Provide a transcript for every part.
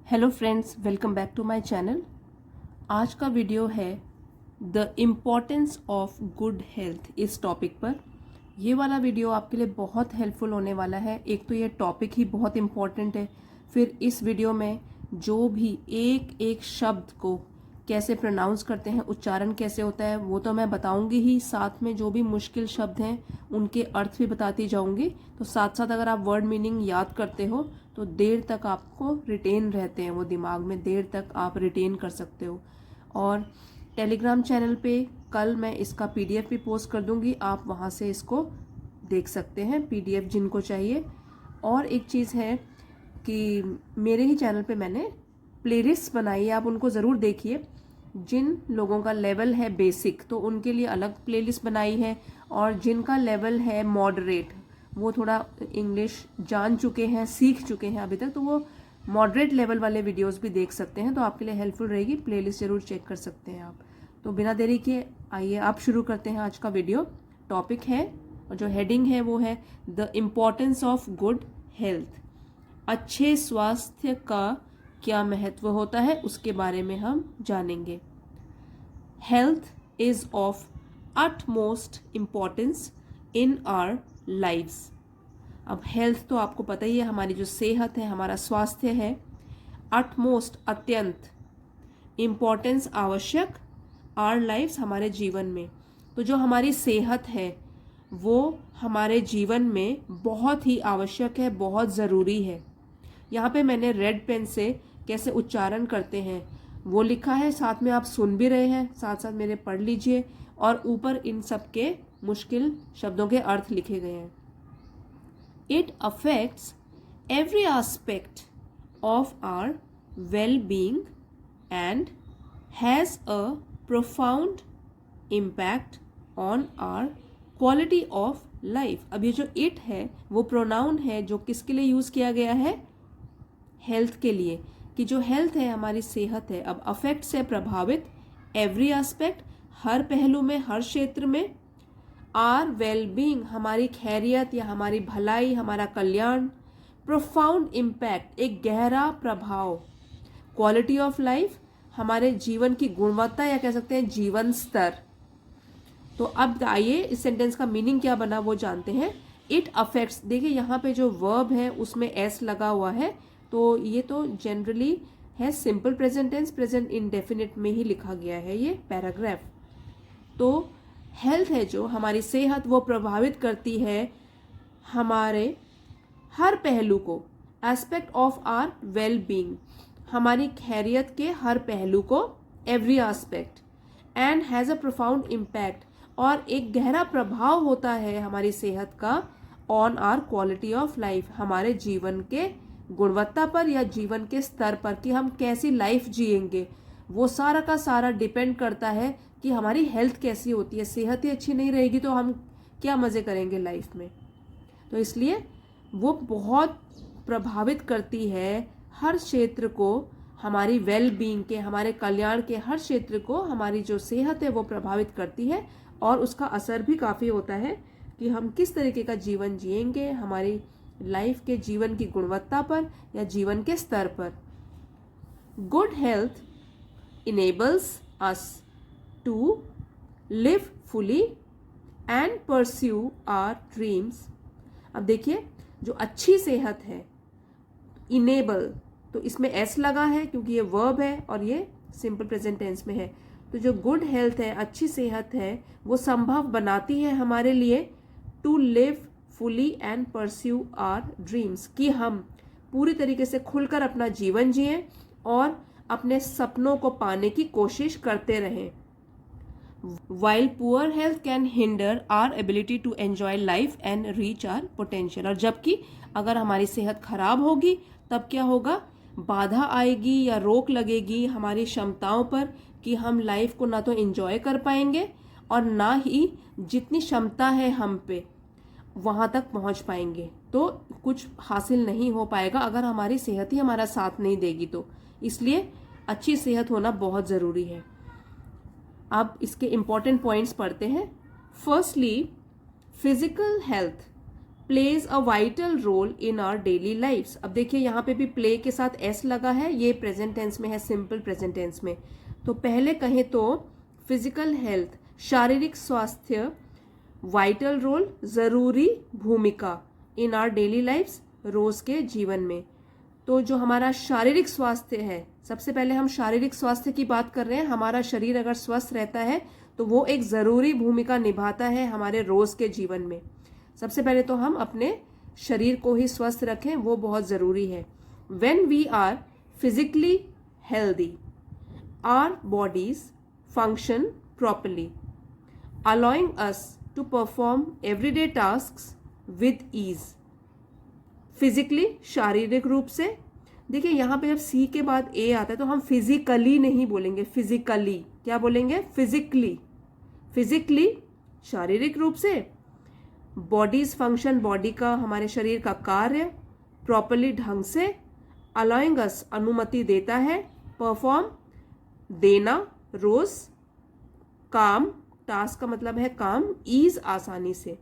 Hello friends, welcome back to my channel. आज का video है the importance of good health इस topic पर। ये वाला वीडियो आपके लिए बहुत हेल्पफुल होने वाला है। एक तो ये टॉपिक ही बहुत इम्पॉर्टेंट है, फिर इस वीडियो में जो भी एक एक शब्द को कैसे प्रोनाउंस करते हैं, उच्चारण कैसे होता है, वो तो मैं बताऊंगी ही, साथ में जो भी मुश्किल शब्द हैं उनके अर्थ भी बताती जाऊंगी। तो साथ साथ अगर आप वर्ड मीनिंग याद करते हो तो देर तक आपको रिटेन रहते हैं, वो दिमाग में देर तक आप रिटेन कर सकते हो। और टेलीग्राम चैनल पे कल मैं इसका पीडीएफ भी पोस्ट कर दूंगी, आप वहाँ से इसको देख सकते हैं, पीडीएफ जिनको चाहिए। और एक चीज़ है कि मेरे ही चैनल पे मैंने प्लेलिस्ट बनाई है, आप उनको ज़रूर देखिए। जिन लोगों का लेवल है बेसिक तो उनके लिए अलग प्लेलिस्ट बनाई है, और जिनका लेवल है मॉडरेट, वो थोड़ा इंग्लिश जान चुके हैं, सीख चुके हैं अभी तक, तो वो मॉडरेट लेवल वाले वीडियोस भी देख सकते हैं। तो आपके लिए हेल्पफुल रहेगी, प्लेलिस्ट जरूर चेक कर सकते हैं आप। तो बिना देरी किए आइए आप शुरू करते हैं आज का वीडियो। टॉपिक है और जो हेडिंग है वो है the importance of good health. अच्छे स्वास्थ्य का क्या महत्व होता है उसके बारे में हम जानेंगे। Health is of utmost importance in our lives. अब हेल्थ तो आपको पता ही है, हमारी जो सेहत है, हमारा स्वास्थ्य है, utmost अत्यंत, इम्पोर्टेंस आवश्यक, आवर लाइव्स हमारे जीवन में। तो जो हमारी सेहत है वो हमारे जीवन में बहुत ही आवश्यक है, बहुत ज़रूरी है। यहाँ पे मैंने रेड पेन से कैसे उच्चारण करते हैं वो लिखा है, साथ में आप सुन भी रहे हैं, साथ साथ मेरे पढ़ लीजिए, और ऊपर इन सब के मुश्किल शब्दों के अर्थ लिखे गए हैं। It affects every aspect of our well being and has a profound impact on our quality of life. अब ये जो इट है वो प्रोनाउन है जो किसके लिए यूज़ किया गया है, हेल्थ के लिए, कि जो हेल्थ है हमारी सेहत है। अब अफेक्ट से प्रभावित, एवरी एस्पेक्ट हर पहलू में, हर क्षेत्र में, आर वेल बीइंग हमारी खैरियत या हमारी भलाई, हमारा कल्याण, प्रोफाउंड इम्पैक्ट एक गहरा प्रभाव, क्वालिटी ऑफ लाइफ हमारे जीवन की गुणवत्ता या कह सकते हैं जीवन स्तर। तो अब आइए इस सेंटेंस का मीनिंग क्या बना वो जानते हैं। इट अफेक्ट्स, देखिए यहाँ पे जो वर्ब है उसमें एस लगा हुआ है, तो ये तो जनरली है simple present tense, present indefinite में ही लिखा गया है ये पैराग्राफ। तो हेल्थ है जो हमारी सेहत, वो प्रभावित करती है हमारे हर पहलू को, aspect of our well being हमारी खैरियत के हर पहलू को, every aspect, and has a profound impact और एक गहरा प्रभाव होता है हमारी सेहत का, on our quality of life हमारे जीवन के गुणवत्ता पर या जीवन के स्तर पर, कि हम कैसी लाइफ जिएंगे। वो सारा का सारा डिपेंड करता है कि हमारी हेल्थ कैसी होती है। सेहत ही अच्छी नहीं रहेगी तो हम क्या मज़े करेंगे लाइफ में। तो इसलिए वो बहुत प्रभावित करती है हर क्षेत्र को, हमारी वेल बीइंग के, हमारे कल्याण के हर क्षेत्र को हमारी जो सेहत है वो प्रभावित करती है, और उसका असर भी काफ़ी होता है कि हम किस तरीके का जीवन जिएंगे, हमारी लाइफ के जीवन की गुणवत्ता पर या जीवन के स्तर पर। Good health enables us to live fully and pursue our dreams. अब देखिए जो अच्छी सेहत है, इनेबल, तो इसमें एस लगा है क्योंकि ये वर्ब है और ये सिंपल प्रेजेंट टेंस में है। तो जो गुड हेल्थ है, अच्छी सेहत है, वो संभव बनाती है हमारे लिए to live fully and pursue our dreams, कि हम पूरी तरीके से खुलकर अपना जीवन जिएं और अपने सपनों को पाने की कोशिश करते रहें। While poor health can hinder our ability to enjoy life and reach our potential, और जबकि अगर हमारी सेहत खराब होगी तब क्या होगा, बाधा आएगी या रोक लगेगी हमारी क्षमताओं पर, कि हम लाइफ को ना तो एंजॉय कर पाएंगे और ना ही जितनी क्षमता है हम पे वहाँ तक पहुँच पाएंगे। तो कुछ हासिल नहीं हो पाएगा अगर हमारी सेहत ही हमारा साथ नहीं देगी। तो इसलिए अच्छी सेहत होना बहुत ज़रूरी है। अब इसके इम्पॉर्टेंट पॉइंट्स पढ़ते हैं। Firstly, physical health plays a vital role in our daily lives. अब देखिए यहाँ पे भी प्ले के साथ एस लगा है, ये प्रेजेंट टेंस में है, सिंपल प्रेजेंट टेंस में। तो पहले कहें तो फिजिकल हेल्थ, शारीरिक स्वास्थ्य, वाइटल रोल, जरूरी भूमिका इन आवर डेली लाइफ्स, रोज के जीवन में। तो जो हमारा शारीरिक स्वास्थ्य है, सबसे पहले हम शारीरिक स्वास्थ्य की बात कर रहे हैं। हमारा शरीर अगर स्वस्थ रहता है तो वो एक जरूरी भूमिका निभाता है हमारे रोज के जीवन में। सबसे पहले तो हम अपने शरीर को ही स्वस्थ रखें, वो बहुत जरूरी है। When we are physically healthy, our bodies function properly, allowing us to perform everyday tasks with ease। Physically, शारीरिक रूप से। देखिए यहाँ पे जब सी के बाद ए आता है तो हम फिजिकली नहीं बोलेंगे, फिजिकली क्या बोलेंगे, फिजिकली। फिजिकली शारीरिक रूप से, बॉडीज फंक्शन बॉडी का, हमारे शरीर का कार्य, प्रॉपरली ढंग से, अलाउइंग अस अनुमति देता है, परफॉर्म देना, रोज, काम, टास्क का मतलब है काम, ईज आसानी से।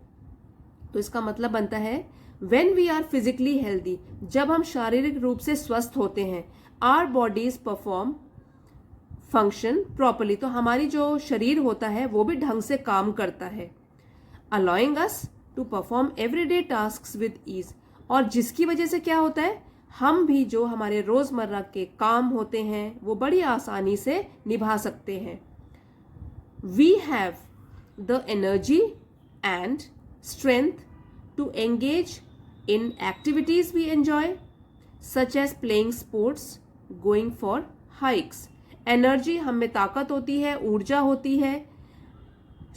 तो इसका मतलब बनता है when we are physically healthy, जब हम शारीरिक रूप से स्वस्थ होते हैं, our bodies perform function properly, तो हमारी जो शरीर होता है वो भी ढंग से काम करता है, allowing us to perform everyday tasks with ease, और जिसकी वजह से क्या होता है, हम भी जो हमारे रोजमर्रा के काम होते हैं वो बड़ी आसानी से निभा सकते हैं। We have the energy and strength to engage in activities we enjoy, such as playing sports, going for hikes। Energy हम में ताकत होती है, ऊर्जा होती है,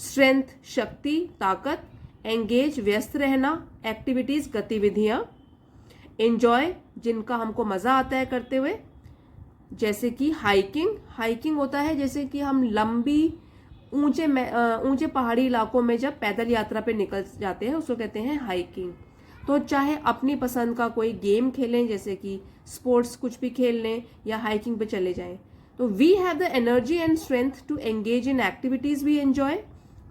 स्ट्रेंथ शक्ति, ताकत, एंगेज व्यस्त रहना, एक्टिविटीज गतिविधियां, एंजॉय जिनका हमको मजा आता है करते हुए, जैसे कि हाइकिंग। हाइकिंग होता है जैसे कि हम लंबी ऊंचे पहाड़ी इलाकों में जब पैदल यात्रा पे निकल जाते हैं उसको कहते हैं हाइकिंग। तो चाहे अपनी पसंद का कोई गेम खेलें, जैसे कि स्पोर्ट्स कुछ भी खेल लें या हाइकिंग पे चले जाएं। तो we have the energy and strength to engage in activities we enjoy,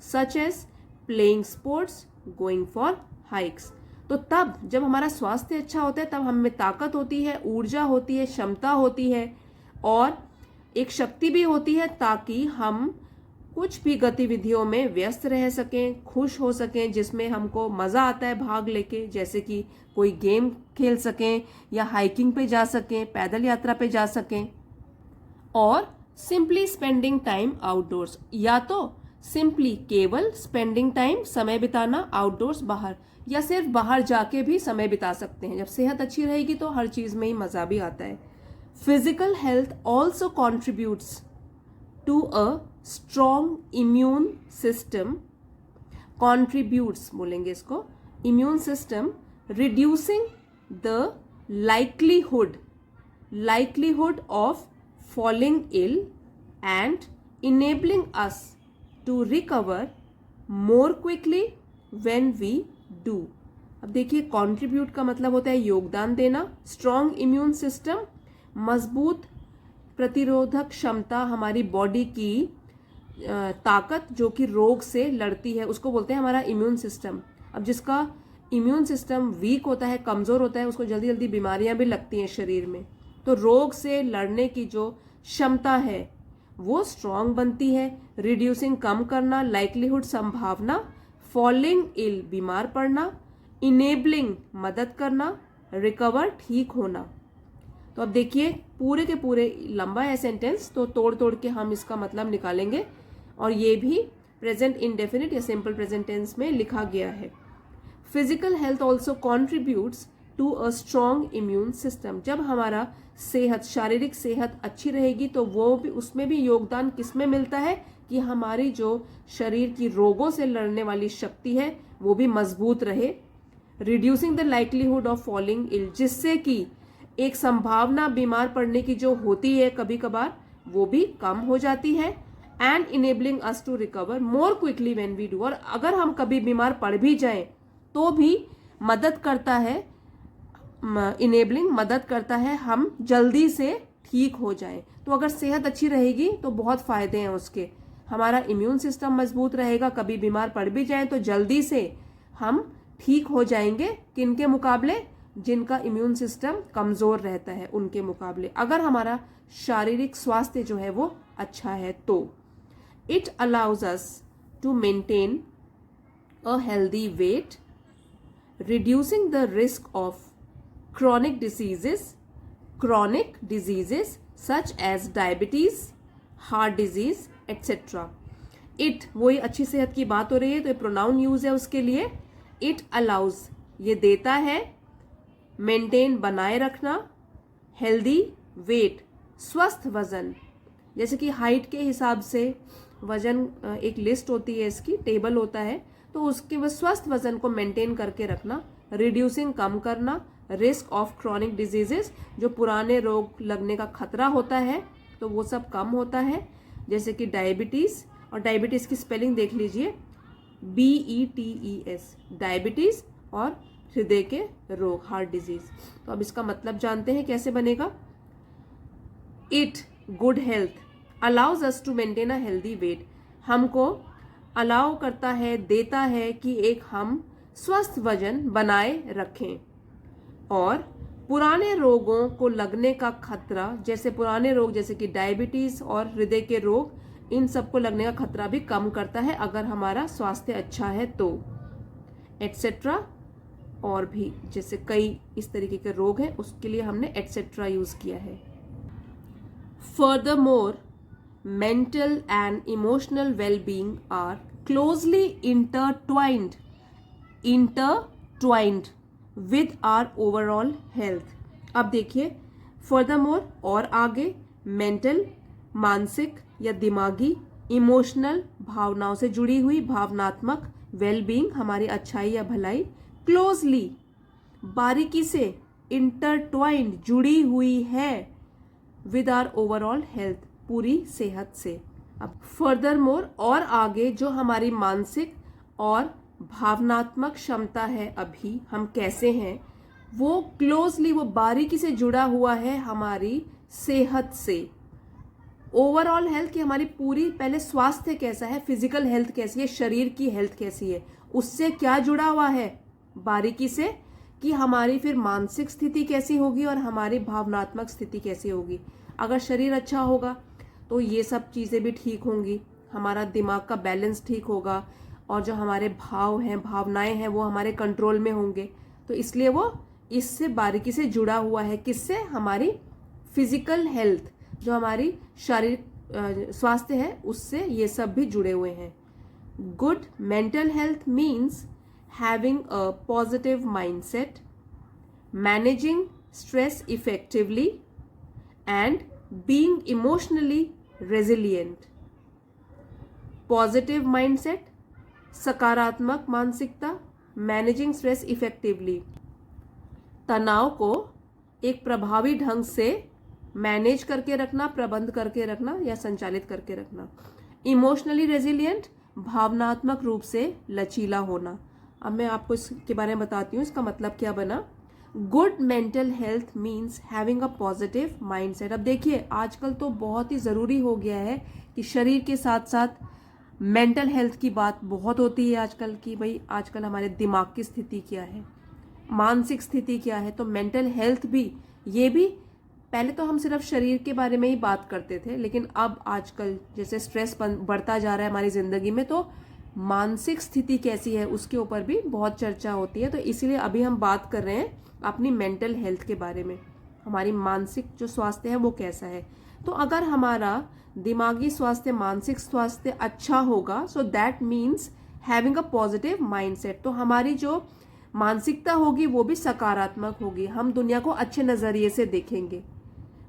such as playing sports, going for hikes. तो तब जब हमारा स्वास्थ्य अच्छा होता है तब हम में ताकत होती है, ऊर्जा होती है, क्षमता होती है और एक शक्ति भी होती है, ताकि हम कुछ भी गतिविधियों में व्यस्त रह सकें, खुश हो सकें, जिसमें हमको मज़ा आता है भाग लेके, जैसे कि कोई गेम खेल सकें या हाइकिंग पे जा सकें, पैदल यात्रा पे जा सकें, और सिंपली स्पेंडिंग टाइम आउटडोर्स, या तो सिंपली केवल स्पेंडिंग टाइम समय बिताना आउटडोर्स बाहर, या सिर्फ बाहर जाके भी समय बिता सकते हैं। जब सेहत अच्छी रहेगी तो हर चीज़ में ही मज़ा भी आता है। Physical health also contributes to a strong immune system, contributes बोलेंगे इसको, immune system, reducing the likelihood of falling ill and enabling us to recover more quickly when we do। अब देखिए कंट्रीब्यूट का मतलब होता है योगदान देना, स्ट्रॉन्ग इम्यून सिस्टम मजबूत प्रतिरोधक क्षमता, हमारी बॉडी की ताकत जो कि रोग से लड़ती है उसको बोलते हैं हमारा इम्यून सिस्टम। अब जिसका इम्यून सिस्टम वीक होता है, कमज़ोर होता है, उसको जल्दी जल्दी बीमारियां भी लगती हैं शरीर में। तो रोग से लड़ने की जो क्षमता है वो स्ट्रॉन्ग बनती है। रिड्यूसिंग कम करना, लाइकलीहुड संभावना, फॉलिंग इल बीमार पड़ना, इनेबलिंग मदद करना, रिकवर ठीक होना। तो अब देखिए पूरे के पूरे लंबा है सेंटेंस, तो तोड़ तोड़ के हम इसका मतलब निकालेंगे, और ये भी प्रेजेंट इंडेफिनिट या सिंपल प्रेजेंट टेंस में लिखा गया है। Physical health also contributes to a strong immune system. जब हमारा सेहत, शारीरिक सेहत अच्छी रहेगी तो वो भी, उसमें भी योगदान किसमें मिलता है कि हमारी जो शरीर की रोगों से लड़ने वाली शक्ति है वो भी मजबूत रहे। Reducing the likelihood of falling ill, जिससे कि एक संभावना बीमार पड़ने की जो होती है कभी कभार वो भी कम हो जाती है। And enabling us to recover more quickly when we do, और अगर हम कभी बीमार पड़ भी जाएं तो भी मदद करता है, इनेबलिंग मदद करता है हम जल्दी से ठीक हो जाएं। तो अगर सेहत अच्छी रहेगी तो बहुत फायदे हैं उसके। हमारा इम्यून सिस्टम मजबूत रहेगा, कभी बीमार पड़ भी जाएं तो जल्दी से हम ठीक हो जाएंगे किनके मुकाबले, जिनका इम्यून सिस्टम कमजोर रहता है उनके मुकाबले, अगर हमारा शारीरिक स्वास्थ्य जो है वो अच्छा है तो। It allows us to maintain a healthy weight, reducing the risk of chronic diseases such as diabetes, heart disease, etc. It, वही अच्छी सेहत की बात हो रही है तो ये प्रोनाउन यूज है उसके लिए। It allows, ये देता है, मेंटेन बनाए रखना, हेल्दी वेट स्वस्थ वजन, जैसे कि हाइट के हिसाब से वजन एक लिस्ट होती है, इसकी टेबल होता है, तो उसके वो स्वस्थ वजन को मेंटेन करके रखना, रिड्यूसिंग कम करना, रिस्क ऑफ क्रॉनिक डिजीजेस, जो पुराने रोग लगने का खतरा होता है तो वो सब कम होता है, जैसे कि डायबिटीज, और डायबिटीज की स्पेलिंग देख लीजिए, BETES, डायबिटीज, और हृदय के रोग, हार्ट डिजीज। तो अब इसका मतलब जानते हैं कैसे बनेगा। It, good health, allows us to maintain a healthy weight, हमको अलाउ करता है, देता है कि एक हम स्वस्थ वजन बनाए रखें, और पुराने रोगों को लगने का खतरा, जैसे पुराने रोग जैसे कि डायबिटीज और हृदय के रोग, इन सबको लगने का खतरा भी कम करता है अगर हमारा स्वास्थ्य अच्छा है तो, एटसेट्रा। और भी जैसे कई इस तरीके के रोग हैं उसके लिए हमने एटसेट्रा यूज किया है। Furthermore, mental and emotional wellbeing are closely intertwined with our overall health. अब देखिए, फर्दरमोर, और आगे, मेंटल, मानसिक या दिमागी, इमोशनल, भावनाओं से जुड़ी हुई, भावनात्मक, वेलबींग, हमारी अच्छाई या भलाई, क्लोजली, बारीकी से, इंटरट्वाइंड, जुड़ी हुई है, विद आर ओवरऑल हेल्थ, पूरी सेहत से। अब फर्दरमोर, और आगे, जो हमारी मानसिक और भावनात्मक क्षमता है, अभी हम कैसे हैं, वो क्लोजली, वो बारीकी से जुड़ा हुआ है हमारी सेहत से। ओवरऑल हेल्थ की हमारी पूरी, पहले स्वास्थ्य कैसा है, फिजिकल हेल्थ कैसी है, शरीर की हेल्थ कैसी है, उससे क्या जुड़ा हुआ है बारीकी से, कि हमारी फिर मानसिक स्थिति कैसी होगी और हमारी भावनात्मक स्थिति कैसी होगी। अगर शरीर अच्छा होगा तो ये सब चीजें भी ठीक होंगी, हमारा दिमाग का बैलेंस ठीक होगा, और जो हमारे भाव हैं, भावनाएं हैं, वो हमारे कंट्रोल में होंगे। तो इसलिए वो इससे बारीकी से जुड़ा हुआ है, किससे, हमारी फिजिकल हेल्थ, जो हमारी शारीरिक स्वास्थ्य है, उससे ये सब भी जुड़े हुए हैं। Good mental health means having a positive mindset, managing stress effectively and being emotionally resilient. Positive mindset, सकारात्मक मानसिकता, मैनेजिंग स्ट्रेस इफेक्टिवली, तनाव को एक प्रभावी ढंग से मैनेज करके रखना, प्रबंध करके रखना या संचालित करके रखना। इमोशनली रेजिलिएंट, भावनात्मक रूप से लचीला होना। अब मैं आपको इसके बारे में बताती हूँ, इसका मतलब क्या बना। Good mental health means having a positive mindset. अब देखिए, आजकल तो बहुत ही ज़रूरी हो गया है कि शरीर के साथ साथ मेंटल हेल्थ की बात बहुत होती है आजकल की। भाई आजकल हमारे दिमाग की स्थिति क्या है, मानसिक स्थिति क्या है, तो मेंटल हेल्थ भी, ये भी, पहले तो हम सिर्फ शरीर के बारे में ही बात करते थे, लेकिन अब आजकल जैसे स्ट्रेस बढ़ता जा रहा है हमारी ज़िंदगी में, तो मानसिक स्थिति कैसी है उसके ऊपर भी बहुत चर्चा होती है। तो इसीलिए अभी हम बात कर रहे हैं अपनी मेंटल हेल्थ के बारे में, हमारी मानसिक जो स्वास्थ्य है वो कैसा है। तो अगर हमारा दिमागी स्वास्थ्य, मानसिक स्वास्थ्य अच्छा होगा, so that means having a positive mindset, तो हमारी जो मानसिकता होगी वो भी सकारात्मक होगी, हम दुनिया को अच्छे नज़रिए से देखेंगे।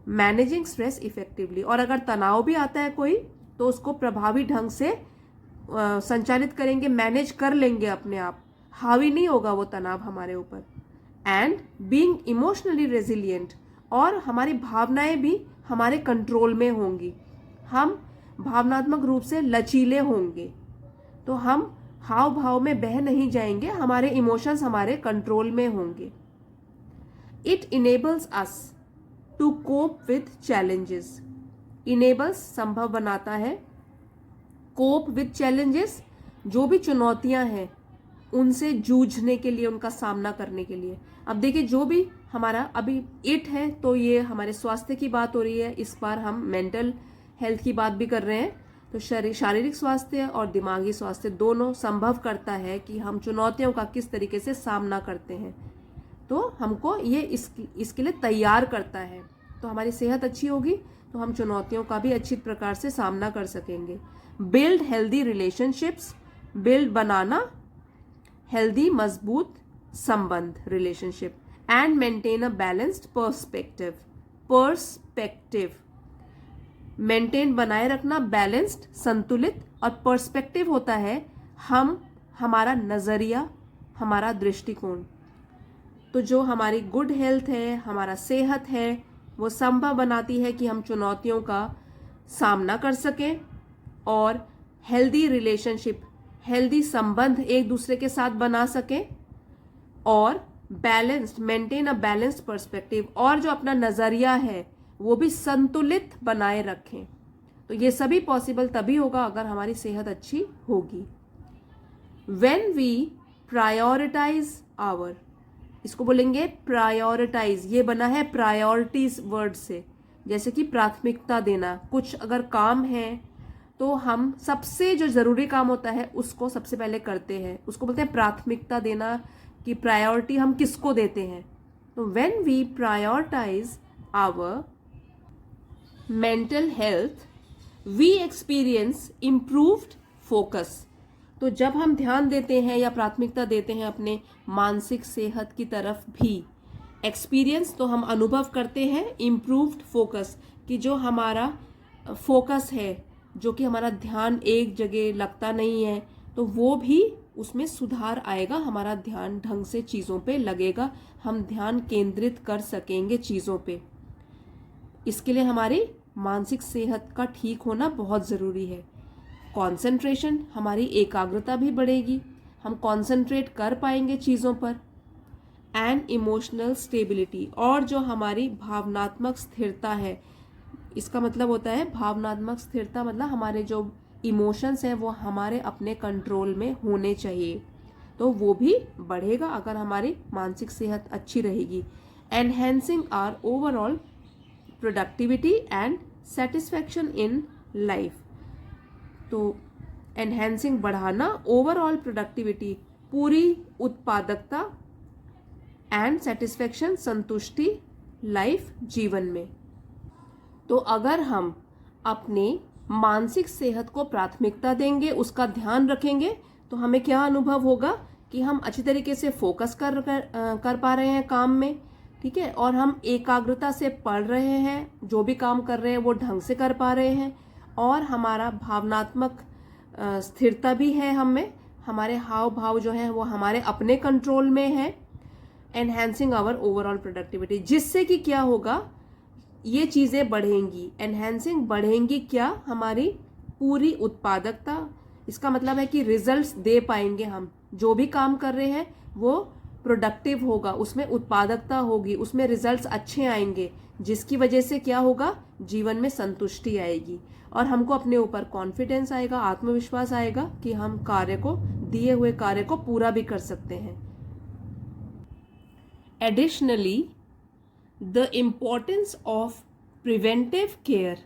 मैनेजिंग स्ट्रेस इफेक्टिवली, और अगर तनाव भी आता है कोई तो उसको प्रभावी ढंग से संचालित करेंगे, मैनेज कर लेंगे अपने आप, हावी नहीं होगा वो तनाव हमारे ऊपर। एंड बीइंग इमोशनली रेजिलिएंट, और हमारी भावनाएं भी हमारे कंट्रोल में होंगी, हम भावनात्मक रूप से लचीले होंगे, तो हम हाव भाव में बह नहीं जाएंगे, हमारे इमोशंस हमारे कंट्रोल में होंगे। It enables us to cope with challenges, enables संभव बनाता है, कोप विथ चैलेंजेस, जो भी चुनौतियां हैं उनसे जूझने के लिए, उनका सामना करने के लिए। अब देखिए, जो भी हमारा अभी इट है तो ये हमारे स्वास्थ्य की बात हो रही है, इस बार हम मेंटल हेल्थ की बात भी कर रहे हैं। तो शारीरिक स्वास्थ्य और दिमागी स्वास्थ्य दोनों संभव करता है कि हम चुनौतियों का किस तरीके से सामना करते हैं। तो हमको ये इसके लिए तैयार करता है। तो हमारी सेहत अच्छी होगी तो हम चुनौतियों का भी अच्छी प्रकार से सामना कर सकेंगे। बिल्ड हेल्दी रिलेशनशिप्स, बिल्ड बनाना हेल्दी मजबूत संबंध, relationship, and maintain a balanced perspective. Maintain बनाए रखना, बैलेंस्ड संतुलित, और पर्सपेक्टिव होता है हमारा नजरिया, हमारा दृष्टिकोण। तो जो हमारी गुड हेल्थ है, हमारा सेहत है, वो संभव बनाती है कि हम चुनौतियों का सामना कर सकें और हेल्दी रिलेशनशिप, हेल्दी संबंध एक दूसरे के साथ बना सकें, और balanced, maintain a balanced perspective, और जो अपना नजरिया है वो भी संतुलित बनाए रखें। तो ये सभी पॉसिबल तभी होगा अगर हमारी सेहत अच्छी होगी। व्हेन वी प्रायोरिटाइज आवर, इसको बोलेंगे प्रायोरिटाइज, ये बना है प्रायोरिटीज वर्ड से, जैसे कि प्राथमिकता देना। कुछ अगर काम है तो हम सबसे जो जरूरी काम होता है उसको सबसे पहले करते हैं, उसको बोलते हैं प्राथमिकता देना, कि प्रायोरिटी हम किसको देते हैं। तो when we prioritise our mental health we experience improved focus. तो जब हम ध्यान देते हैं या प्राथमिकता देते हैं अपने मानसिक सेहत की तरफ भी, एक्सपीरियंस तो हम अनुभव करते हैं, इम्प्रूव्ड फोकस, कि जो हमारा फोकस है, जो कि हमारा ध्यान एक जगह लगता नहीं है, तो वो भी उसमें सुधार आएगा, हमारा ध्यान ढंग से चीज़ों पे लगेगा, हम ध्यान केंद्रित कर सकेंगे चीज़ों पे। इसके लिए हमारी मानसिक सेहत का ठीक होना बहुत ज़रूरी है। कंसंट्रेशन, हमारी एकाग्रता भी बढ़ेगी, हम कंसंट्रेट कर पाएंगे चीज़ों पर। एंड इमोशनल स्टेबिलिटी, और जो हमारी भावनात्मक स्थिरता है, इसका मतलब होता है भावनात्मक स्थिरता मतलब हमारे जो इमोशंस हैं वो हमारे अपने कंट्रोल में होने चाहिए, तो वो भी बढ़ेगा अगर हमारी मानसिक सेहत अच्छी रहेगी। Enhancing our overall productivity and satisfaction in life. तो एनहेंसिंग बढ़ाना, ओवरऑल प्रोडक्टिविटी पूरी उत्पादकता, एंड सेटिस्फैक्शन संतुष्टि लाइफ जीवन में। तो अगर हम अपने मानसिक सेहत को प्राथमिकता देंगे, उसका ध्यान रखेंगे, तो हमें क्या अनुभव होगा कि हम अच्छी तरीके से फोकस कर पा रहे हैं काम में, ठीक है, और हम एकाग्रता से पढ़ रहे हैं, जो भी काम कर रहे हैं वो ढंग से कर पा रहे हैं, और हमारा भावनात्मक स्थिरता भी है हमें, हमारे हाव भाव जो हैं वो हमारे अपने कंट्रोल में है। एनहेंसिंग आवर ओवरऑल प्रोडक्टिविटी, जिससे कि क्या होगा, ये चीज़ें बढ़ेंगी, एनहेंसिंग बढ़ेंगी क्या, हमारी पूरी उत्पादकता। इसका मतलब है कि रिजल्ट्स दे पाएंगे, हम जो भी काम कर रहे हैं वो प्रोडक्टिव होगा, उसमें उत्पादकता होगी, उसमें रिजल्ट्स अच्छे आएंगे, जिसकी वजह से क्या होगा, जीवन में संतुष्टि आएगी, और हमको अपने ऊपर कॉन्फिडेंस आएगा, आत्मविश्वास आएगा कि हम दिए हुए कार्य को पूरा भी कर सकते हैं। Additionally, the importance of preventive care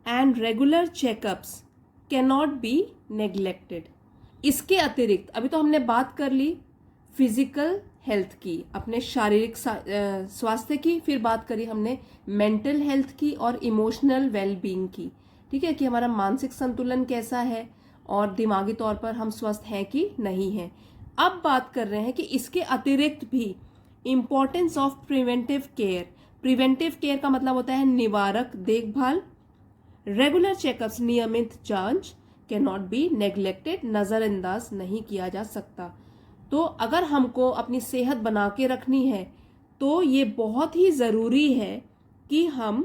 and regular checkups cannot be neglected. इसके अतिरिक्त अभी तो हमने बात कर ली फिजिकल हेल्थ की, अपने शारीरिक स्वास्थ्य की, फिर बात करी हमने मेंटल हेल्थ की और इमोशनल वेलबींग की, ठीक है, कि हमारा मानसिक संतुलन कैसा है और दिमागी तौर पर हम स्वस्थ हैं कि नहीं हैं। अब बात कर रहे हैं कि इसके अतिरिक्त भी importance of preventive care. Preventive care का मतलब होता है निवारक देखभाल। रेगुलर चेकअप्स, नियमित जांच, कैन नॉट बी नेग्लेक्टेड, नज़रअंदाज नहीं किया जा सकता। तो अगर हमको अपनी सेहत बना के रखनी है तो ये बहुत ही ज़रूरी है कि हम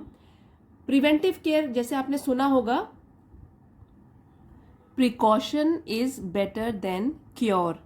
प्रिवेंटिव केयर, जैसे आपने सुना होगा, precaution is better than cure.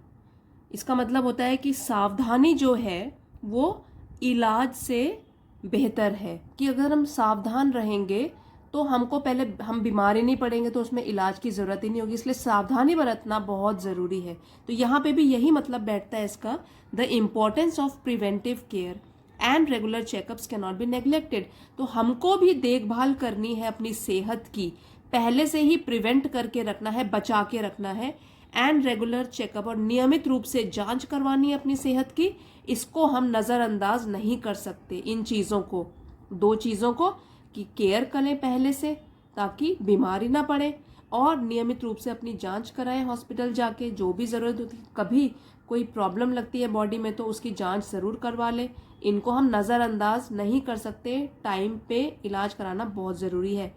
इसका मतलब होता है कि सावधानी जो है वो इलाज से बेहतर है, कि अगर हम सावधान रहेंगे तो हमको पहले हम बीमार ही नहीं पड़ेंगे तो उसमें इलाज की ज़रूरत ही नहीं होगी, इसलिए सावधानी बरतना बहुत ज़रूरी है। तो यहाँ पे भी यही मतलब बैठता है इसका, the importance of preventive care and regular checkups can not be neglected. तो हमको भी देखभाल करनी है अपनी सेहत की, पहले से ही प्रिवेंट करके रखना है, बचा के रखना है। एंड रेगुलर चेकअप, और नियमित रूप से जांच करवानी है अपनी सेहत की, इसको हम नज़रअंदाज नहीं कर सकते। इन चीज़ों को, दो चीज़ों को, कि केयर करें पहले से ताकि बीमारी ना पड़े, और नियमित रूप से अपनी जांच कराएं हॉस्पिटल जाके, जो भी ज़रूरत होती है, कभी कोई प्रॉब्लम लगती है बॉडी में तो उसकी जांच ज़रूर करवा लें। इनको हम नज़रअंदाज नहीं कर सकते, टाइम पे इलाज कराना बहुत ज़रूरी है।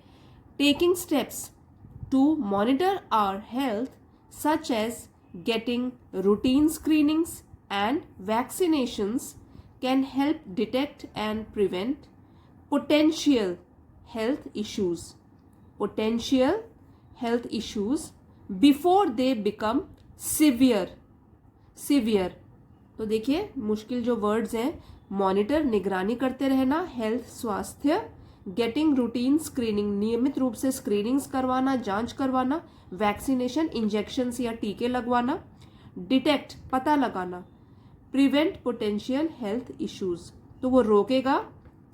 Taking steps to monitor our health such as getting routine screenings and vaccinations can help detect and prevent potential health issues before they become severe। तो देखिए मुश्किल जो वर्ड्स हैं, मॉनिटर निगरानी करते रहना, हेल्थ स्वास्थ्य, गेटिंग रूटीन स्क्रीनिंग नियमित रूप से स्क्रीनिंग्स करवाना, जांच करवाना, वैक्सीनेशन इंजेक्शंस या टीके लगवाना, डिटेक्ट पता लगाना, प्रिवेंट पोटेंशियल हेल्थ इश्यूज तो वो रोकेगा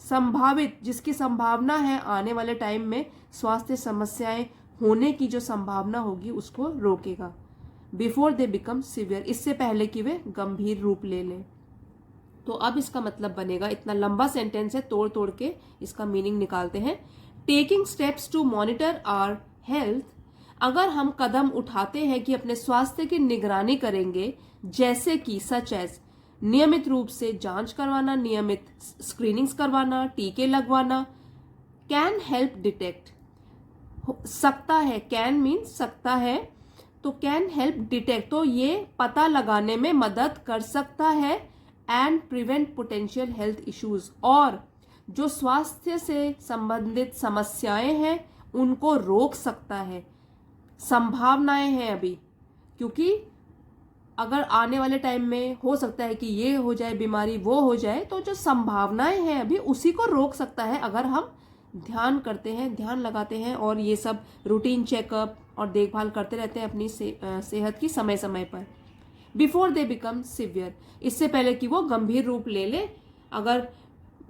संभावित, जिसकी संभावना है आने वाले टाइम में स्वास्थ्य समस्याएं होने की जो संभावना होगी उसको रोकेगा। बिफोर दे बिकम सीवियर, इससे पहले कि वे गंभीर रूप ले लें। तो अब इसका मतलब बनेगा, इतना लंबा सेंटेंस है, तोड़ तोड़ के इसका मीनिंग निकालते हैं। Taking steps to monitor our health, अगर हम कदम उठाते हैं कि अपने स्वास्थ्य की निगरानी करेंगे, जैसे कि सच एज नियमित रूप से जांच करवाना, नियमित स्क्रीनिंग्स करवाना, टीके लगवाना, कैन हेल्प डिटेक्ट, सकता है, कैन मीन सकता है, तो कैन हेल्प डिटेक्ट तो ये पता लगाने में मदद कर सकता है, and prevent potential health issues, और जो स्वास्थ्य से संबंधित समस्याएं हैं उनको रोक सकता है। संभावनाएं हैं अभी, क्योंकि अगर आने वाले टाइम में हो सकता है कि ये हो जाए बीमारी, वो हो जाए, तो जो संभावनाएं हैं अभी उसी को रोक सकता है अगर हम ध्यान करते हैं, ध्यान लगाते हैं, और ये सब रूटीन चेकअप और देखभाल करते रहते हैं अपनी सेहत की समय समय पर। बिफोर दे बिकम सिवियर, इससे पहले कि वो गंभीर रूप ले ले। अगर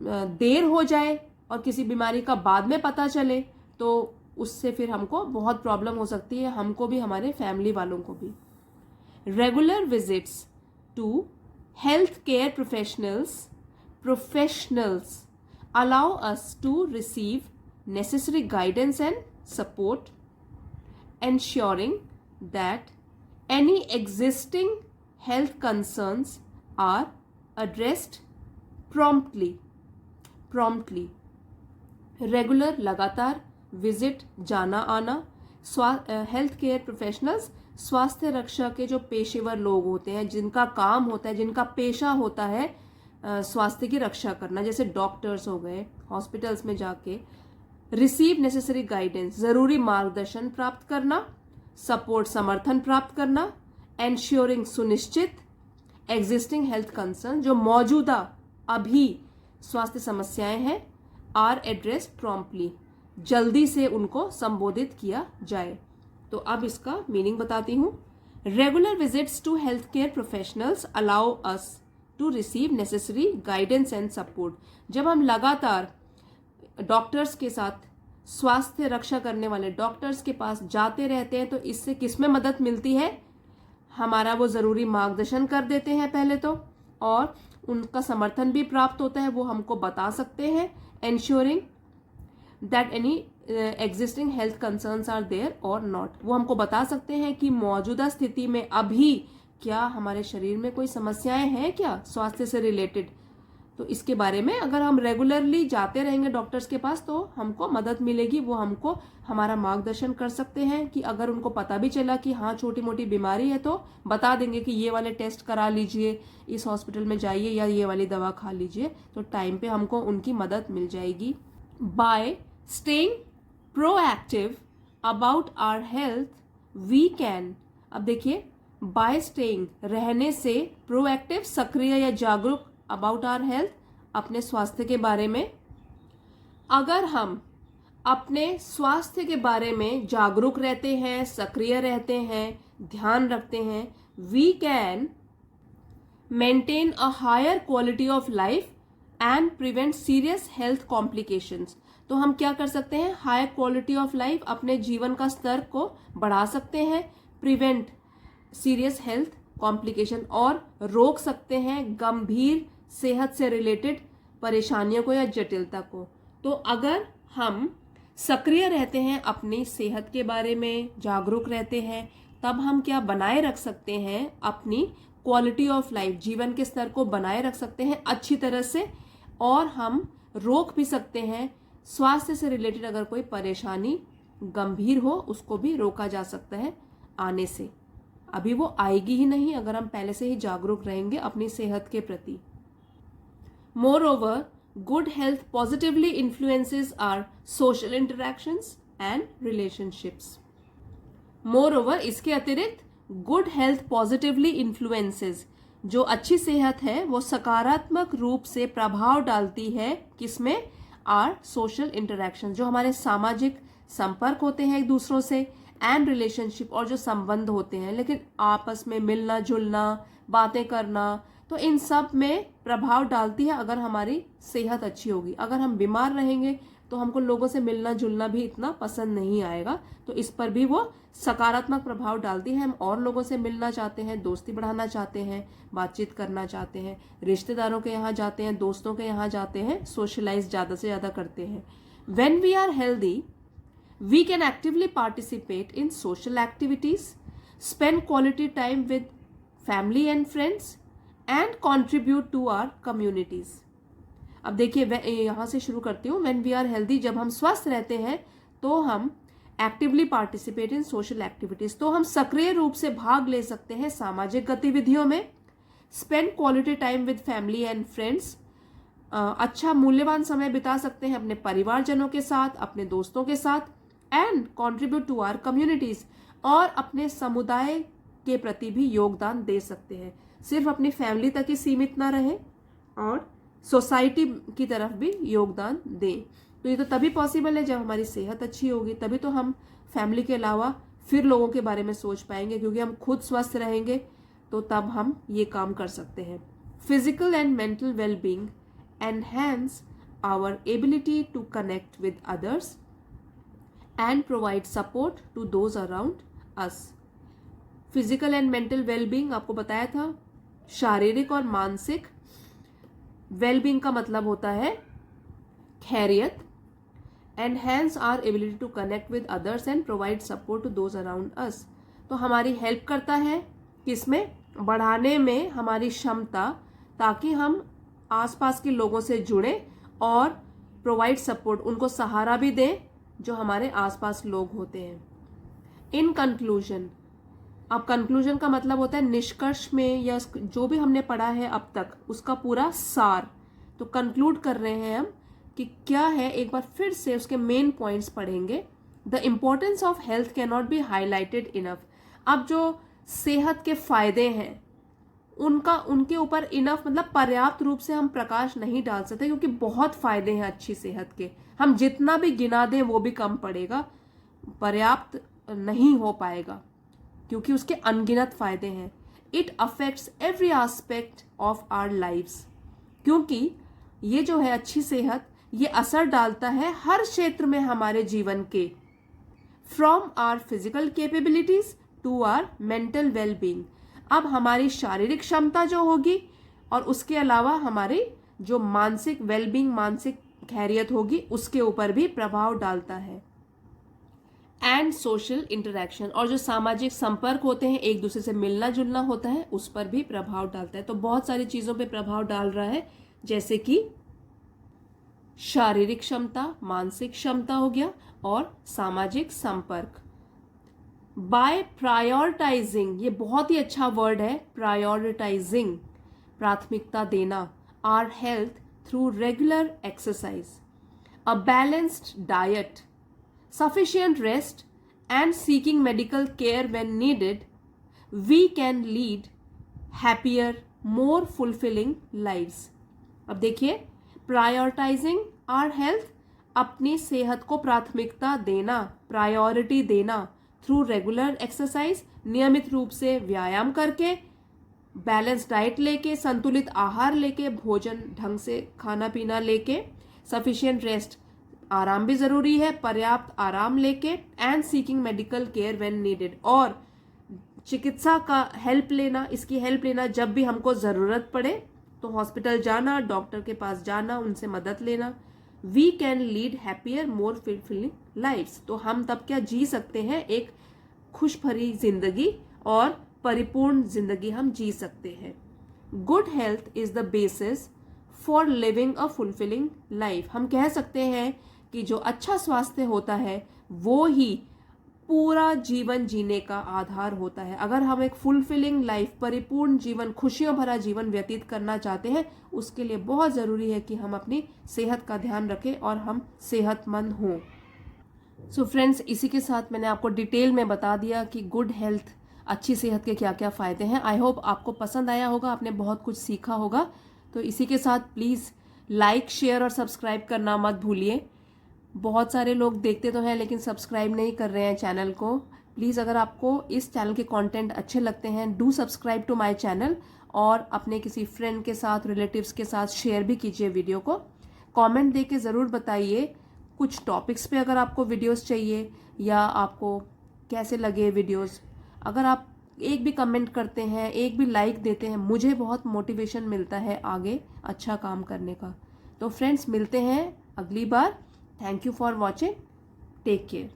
देर हो जाए और किसी बीमारी का बाद में पता चले तो उससे फिर हमको बहुत प्रॉब्लम हो सकती है, हमको भी, हमारे फैमिली वालों को भी। Regular visits to healthcare professionals allow us to receive necessary guidance and support, ensuring that any existing health concerns are addressed promptly। Regular लगातार, visit जाना आना, हेल्थ केयर प्रोफेशनल्स स्वास्थ्य रक्षा के जो पेशेवर लोग होते हैं, जिनका काम होता है, जिनका पेशा होता है स्वास्थ्य की रक्षा करना, जैसे डॉक्टर्स हो गए, हॉस्पिटल्स में जाके रिसीव नेसेसरी गाइडेंस, जरूरी मार्गदर्शन प्राप्त करना, सपोर्ट समर्थन प्राप्त करना, एंश्योरिंग सुनिश्चित, एग्जिस्टिंग हेल्थ कंसर्न जो मौजूदा अभी स्वास्थ्य समस्याएं हैं, आर एड्रेस प्रॉम्प्टली जल्दी से उनको संबोधित किया जाए। तो अब इसका मीनिंग बताती हूँ। Regular visits to health care professionals allow us to receive necessary guidance and support, जब हम लगातार डॉक्टर्स के साथ, स्वास्थ्य रक्षा करने वाले डॉक्टर्स के पास जाते रहते हैं, तो इससे किसमें मदद मिलती है, हमारा वो ज़रूरी मार्गदर्शन कर देते हैं पहले तो, और उनका समर्थन भी प्राप्त होता है, वो हमको बता सकते हैं, ensuring that any existing health concerns are there और नॉट, वो हमको बता सकते हैं कि मौजूदा स्थिति में अभी क्या हमारे शरीर में कोई समस्याएं हैं क्या स्वास्थ्य से रिलेटेड। तो इसके बारे में अगर हम रेगुलरली जाते रहेंगे डॉक्टर्स के पास तो हमको मदद मिलेगी, वो हमको हमारा मार्गदर्शन कर सकते हैं कि अगर उनको पता भी चला कि हाँ छोटी मोटी बीमारी है तो बता देंगे कि ये वाले टेस्ट करा लीजिए, इस हॉस्पिटल में जाइए या ये वाली दवा खा लीजिए, तो टाइम पे हमको उनकी मदद मिल जाएगी। By staying proactive about our health we can, अब देखिए बाय स्टेइंग रहने से, प्रोएक्टिव सक्रिय या जागरूक, अबाउट आवर हेल्थ अपने स्वास्थ्य के बारे में, अगर हम अपने स्वास्थ्य के बारे में जागरूक रहते हैं, सक्रिय रहते हैं, ध्यान रखते हैं, we can maintain a higher quality of life and prevent serious health complications. तो हम क्या कर सकते हैं? हायर क्वालिटी ऑफ लाइफ, अपने जीवन का स्तर को बढ़ा सकते हैं, प्रिवेंट सीरियस हेल्थ कॉम्प्लिकेशन, और रोक सकते हैं गंभीर सेहत से रिलेटेड परेशानियों को या जटिलता को। तो अगर हम सक्रिय रहते हैं, अपनी सेहत के बारे में जागरूक रहते हैं, तब हम क्या बनाए रख सकते हैं? अपनी क्वालिटी ऑफ लाइफ, जीवन के स्तर को बनाए रख सकते हैं अच्छी तरह से, और हम रोक भी सकते हैं स्वास्थ्य से रिलेटेड अगर कोई परेशानी गंभीर हो, उसको भी रोका जा सकता है आने से। अभी वो आएगी ही नहीं अगर हम पहले से ही जागरूक रहेंगे अपनी सेहत के प्रति। Moreover, good health positively influences our social interactions and relationships. Moreover, इसके अतिरिक्त गुड हेल्थ पॉजिटिवली इन्फ्लुएंसेस, जो अच्छी सेहत है वो सकारात्मक रूप से प्रभाव डालती है किसमें? आर सोशल इंटरैक्शन, जो हमारे सामाजिक संपर्क होते हैं एक दूसरों से, एंड रिलेशनशिप, और जो संबंध होते हैं, लेकिन आपस में मिलना जुलना, बातें करना, तो इन सब में प्रभाव डालती है अगर हमारी सेहत अच्छी होगी। अगर हम बीमार रहेंगे तो हमको लोगों से मिलना जुलना भी इतना पसंद नहीं आएगा, तो इस पर भी वो सकारात्मक प्रभाव डालती है। हम और लोगों से मिलना चाहते हैं, दोस्ती बढ़ाना चाहते हैं, बातचीत करना चाहते हैं, रिश्तेदारों के यहाँ जाते हैं, दोस्तों के यहाँ जाते हैं, सोशलाइज ज़्यादा से ज़्यादा करते हैं। When we are healthy, we can actively participate in social activities, spend quality time with family and friends, and contribute to our communities. अब देखिए, यहाँ से शुरू करती हूँ। When we are healthy, जब हम स्वस्थ रहते हैं तो हम actively participate in social activities, तो हम सक्रिय रूप से भाग ले सकते हैं सामाजिक गतिविधियों में। Spend quality time with family and friends, अच्छा मूल्यवान समय बिता सकते हैं अपने परिवारजनों के साथ, अपने दोस्तों के साथ। And contribute to our communities, और अपने समुदाय के प्रति भी योगदान दे सकते हैं। सिर्फ अपनी फैमिली तक ही सीमित ना रहे और सोसाइटी की तरफ भी योगदान दें। तो ये तो तभी पॉसिबल है जब हमारी सेहत अच्छी होगी, तभी तो हम फैमिली के अलावा फिर लोगों के बारे में सोच पाएंगे, क्योंकि हम खुद स्वस्थ रहेंगे तो तब हम ये काम कर सकते हैं। Physical and mental wellbeing enhance our ability to connect with others and provide support to those around us. Physical and mental wellbeing आपको बताया था, शारीरिक और मानसिक वेलबींग का मतलब होता है खैरियत। Enhance our ability to connect with others and provide support to those around us, तो हमारी हेल्प करता है किसमें? बढ़ाने में हमारी क्षमता, ताकि हम आसपास के लोगों से जुड़े और प्रोवाइड सपोर्ट, उनको सहारा भी दें जो हमारे आसपास लोग होते हैं। इन कंक्लूजन, अब कंक्लूजन का मतलब होता है निष्कर्ष में, या जो भी हमने पढ़ा है अब तक उसका पूरा सार। तो कंक्लूड कर रहे हैं हम कि क्या है, एक बार फिर से उसके मेन पॉइंट्स पढ़ेंगे। The importance of health can not be highlighted enough. अब जो सेहत के फायदे हैं उनके ऊपर इनफ मतलब पर्याप्त रूप से हम प्रकाश नहीं डाल सकते, क्योंकि बहुत फायदे हैं अच्छी सेहत के। हम जितना भी गिना दें वो भी कम पड़ेगा, पर्याप्त नहीं हो पाएगा, क्योंकि उसके अनगिनत फायदे हैं। It affects every aspect of our lives, क्योंकि ये जो है अच्छी सेहत, ये असर डालता है हर क्षेत्र में हमारे जीवन के, from our physical capabilities to our mental wellbeing. अब हमारी शारीरिक क्षमता जो होगी और उसके अलावा हमारी जो मानसिक वेलबींग, मानसिक खैरियत होगी, उसके ऊपर भी प्रभाव डालता है। एंड सोशल इंटरैक्शन, और जो सामाजिक संपर्क होते हैं, एक दूसरे से मिलना जुलना होता है, उस पर भी प्रभाव डालता है। तो बहुत सारी चीजों पे प्रभाव डाल रहा है, जैसे कि शारीरिक क्षमता, मानसिक क्षमता हो गया, और सामाजिक संपर्क। बाय प्रायोरिटाइजिंग, ये बहुत ही अच्छा वर्ड है, प्रायोरिटाइजिंग, प्राथमिकता देना, our health through regular exercise, a balanced diet, sufficient rest, and seeking medical care when needed, we can lead happier, more fulfilling lives. अब देखिए, prioritizing our health, अपनी सेहत को प्राथमिकता देना, प्रायोरिटी देना थ्रू रेगुलर एक्सरसाइज, नियमित रूप से व्यायाम करके, बैलेंस डाइट लेके, संतुलित आहार लेके, भोजन ढंग से खाना पीना लेके, सफिशिएंट रेस्ट, आराम भी जरूरी है, पर्याप्त आराम लेके, and seeking medical care when needed, और चिकित्सा का हेल्प लेना, इसकी हेल्प लेना जब भी हमको जरूरत पड़े तो हॉस्पिटल जाना, डॉक्टर के पास जाना, उनसे मदद लेना। We can lead happier more fulfilling lives, तो हम तब क्या जी सकते हैं, एक खुश भरी जिंदगी और परिपूर्ण जिंदगी हम जी सकते हैं। Good health is the basis for living a fulfilling life. हम कह सकते हैं कि जो अच्छा स्वास्थ्य होता है वो ही पूरा जीवन जीने का आधार होता है। अगर हम एक फुलफिलिंग लाइफ, परिपूर्ण जीवन, खुशियों भरा जीवन व्यतीत करना चाहते हैं, उसके लिए बहुत ज़रूरी है कि हम अपनी सेहत का ध्यान रखें और हम सेहतमंद हों। सो फ्रेंड्स, इसी के साथ मैंने आपको डिटेल में बता दिया कि गुड हेल्थ, अच्छी सेहत के क्या क्या फ़ायदे हैं। आई होप आपको पसंद आया होगा, आपने बहुत कुछ सीखा होगा। तो इसी के साथ प्लीज़ लाइक, शेयर और सब्सक्राइब करना मत भूलिए। बहुत सारे लोग देखते तो हैं लेकिन सब्सक्राइब नहीं कर रहे हैं चैनल को। प्लीज़ अगर आपको इस चैनल के कंटेंट अच्छे लगते हैं, do subscribe to my channel, और अपने किसी फ्रेंड के साथ, रिलेटिव्स के साथ शेयर भी कीजिए वीडियो को। कमेंट देके ज़रूर बताइए कुछ टॉपिक्स पे अगर आपको वीडियोस चाहिए, या आपको कैसे लगे वीडियोस। अगर आप एक भी कमेंट करते हैं, एक भी लाइक देते हैं, मुझे बहुत मोटिवेशन मिलता है आगे अच्छा काम करने का। तो फ्रेंड्स, मिलते हैं अगली बार। Thank you for watching. Take care.